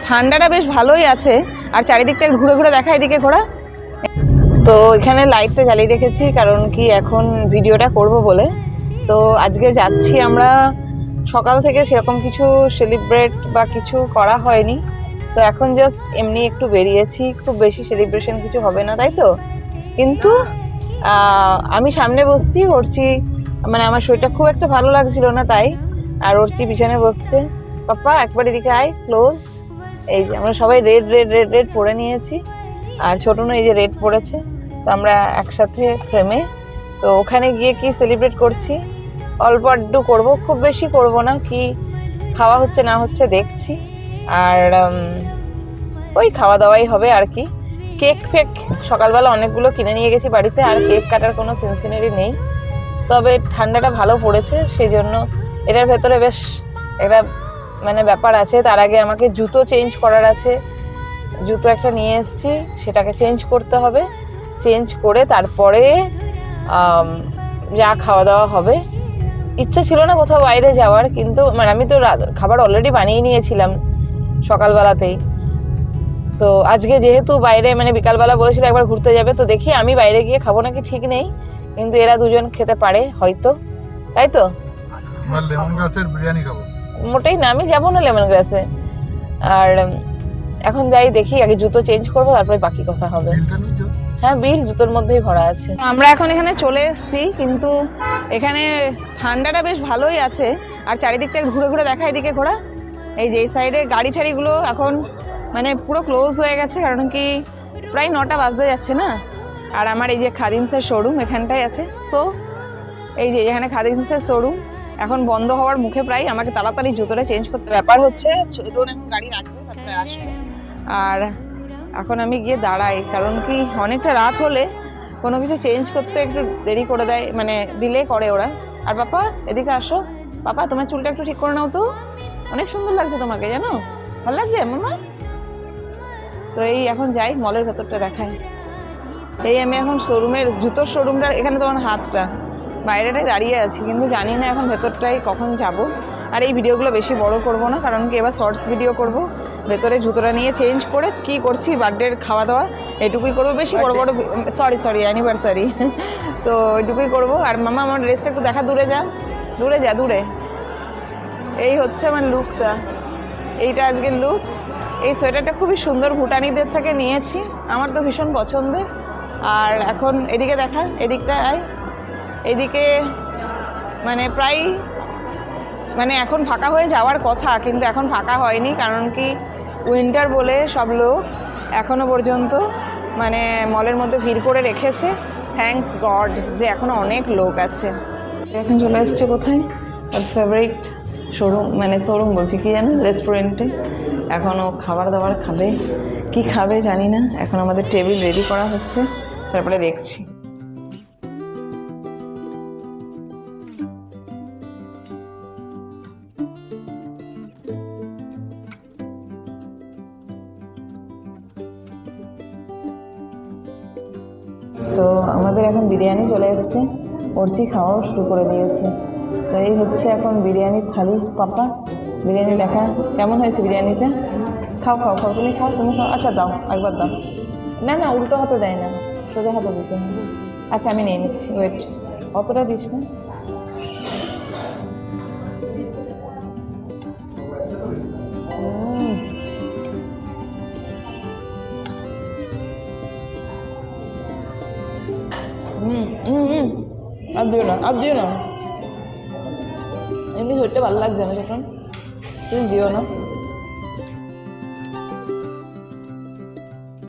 ঠান্ডাটা বেশ ভালোই আছে আর চারিদিকটা ঘুরে ঘুরে দেখা, এদিকে ঘোরা। তো এখানে লাইটটা জ্বালিয়ে রেখেছি কারণ কি এখন ভিডিওটা করব বলে। তো আজকে যাচ্ছি আমরা, সকাল থেকে সেরকম কিছু সেলিব্রেট বা কিছু করা হয়নি, তো এখন জাস্ট এমনি একটু বেরিয়েছি, খুব বেশি সেলিব্রেশন কিছু হবে না তাই তো। কিন্তু আমি সামনে বসছি, অর্চি মানে আমার শরীরটা খুব একটা ভালো লাগছিল না তাই, আর অর্চি পিছনে বসছে। পাপা একবার এদিকে আয় ক্লোজ। এই যে আমরা সবাই রেড রেড রেড রেড পরে নিয়েছি, আর ছোটনও এই যে রেড পরেছে, তো আমরা একসাথে ফ্রেমে। তো ওখানে গিয়ে কি সেলিব্রেট করছি, অল্প আড্ডু করবো, খুব বেশি করব না, কি খাওয়া হচ্ছে না হচ্ছে দেখছি, আর ওই খাওয়া দাওয়াই হবে আর কি। কেক ফেক সকালবেলা অনেকগুলো কিনে নিয়ে গেছি বাড়িতে, আর কেক কাটার কোনো সেন্সিনারি নেই, তবে ঠান্ডাটা ভালো পড়েছে সেই জন্য এটার ভেতরে বেশ একটা মানে ব্যাপার আছে। তার আগে আমাকে জুতো চেঞ্জ করার আছে, জুতো একটা নিয়ে এসেছি, সেটাকে চেঞ্জ করতে হবে, চেঞ্জ করে তারপরে যা খাওয়া দাওয়া হবে। ইচ্ছা ছিল না কোথাও বাইরে যাওয়ার, কিন্তু মানে আমি তো খাবার অলরেডি বানিয়ে নিয়েছিলাম সকালবেলাতেই। তো আজকে যেহেতু বাইরে মানে বিকালবেলা বলেছিল একবার ঘুরতে যাবে, তো দেখি আমি বাইরে গিয়ে খাবো নাকি ঠিক নেই, কিন্তু এরা দুজন খেতে পারে হয়তো, তাই তো। লেমন গ্রাসের বিরিয়ানি খাবো। মোটেই না, আমি যাবো না লেমন গ্রাসে। আর এখন যাই দেখি, আগে জুতো চেঞ্জ করবো তারপরে বাকি কথা হবে। হ্যাঁ বিল জুতোর মধ্যেই ভরা আছে। আমরা এখন এখানে চলে এসেছি, কিন্তু এখানে ঠান্ডাটা বেশ ভালোই আছে আর চারিদিকটা ঘুরে ঘুরে দেখা, এদিকে ঘোরা। এই যে এই সাইডে গাড়ি ঠাড়িগুলো এখন মানে পুরো ক্লোজ হয়ে গেছে, কারণ কি প্রায় 9টা বাজতে যাচ্ছে না। আর আমার এই যে খাদিমসের শোরুম এখানটাই আছে, সো এই যে এখানে খাদিমসের শোরুম এখন বন্ধ হওয়ার মুখে প্রায়, আমাকে তাড়াতাড়ি জুতোটা চেঞ্জ করতে। ব্যাপার হচ্ছে ছোটন এখন গাড়ি রাখবে তারপরে আসবে, আর এখন আমি গিয়ে দাঁড়াই, কারণ কি অনেকটা রাত হলে কোনো কিছু চেঞ্জ করতে একটু দেরি করে দেয়, মানে ডিলে করে ওরা। আর পাপা এদিকে আসো, পাপা তোমার চুলটা একটু ঠিক করে নাও তো, অনেক সুন্দর লাগছে তোমাকে, জানো ভালো লাগছে মামা। তো এই এখন যাই মলের ভেতরটা দেখাই। এই আমি এখন শোরুমের জুতোর শোরুমটা, এখানে তোমার হাতটা বাইরেটাই দাঁড়িয়ে আছি, কিন্তু জানি না এখন ভেতরটাই কখন যাব। আর এই ভিডিওগুলো বেশি বড় করব না, কারণ কি এবার শর্টস ভিডিও করব, ভেতরে জুতোটা নিয়ে চেঞ্জ করে কি করছি বার্থডের খাওয়া দাওয়া এটুকুই করবো, বেশি বড় বড় সরি অ্যানিভার্সারি তো এটুকুই করবো। আর মামা আমার ড্রেসটা একটু দেখা, দূরে যা দূরে যা দূরে। এই হচ্ছে আমার লুকটা, এইটা আজকের লুক। এই সোয়েটারটা খুবই সুন্দর, ভুটানিদের থেকে নিয়েছি, আমার তো ভীষণ পছন্দের। আর এখন এদিকে দেখা, এদিকটা আয়, এদিকে মানে প্রায় মানে এখন ফাঁকা হয়ে যাওয়ার কথা, কিন্তু এখন ফাঁকা হয়নি, কারণ কি উইন্টার বলে সব লোক এখনো পর্যন্ত মানে মলের মধ্যে ভিড় করে রেখেছে। থ্যাঙ্কস গড যে এখনো অনেক লোক আছে। এখন চলে এসছে কোথায়, ফেভারিট শোরুম, মানে শোরুম বলছি কি জানো, রেস্টুরেন্টে। এখনও খাবার দাবার খাবে, কি খাবে জানি না, এখন আমাদের টেবিল রেডি করা হচ্ছে, তারপরে দেখছি। তো আমাদের এখন বিরিয়ানি চলে এসছে, অর্চি খাওয়াও শুরু করে দিয়েছে। তো এই হচ্ছে এখন বিরিয়ানির থালি। পাপা বিরিয়ানি দেখা, কেমন হয়েছে বিরিয়ানিটা? খাও খাও খাও, তুমি খাও তুমি খাও। আচ্ছা দাও একবার দাও, না না উল্টো হাতে দেয় না, সোজা হাতে দিতে হবে। আচ্ছা আমি নিয়ে নিচ্ছি, ওয়েট, অতটা দিস না। আর দিও না, আর দিও না, এমনি শরীরটা ভালো লাগছে না ছোটন, তুমি দিও না।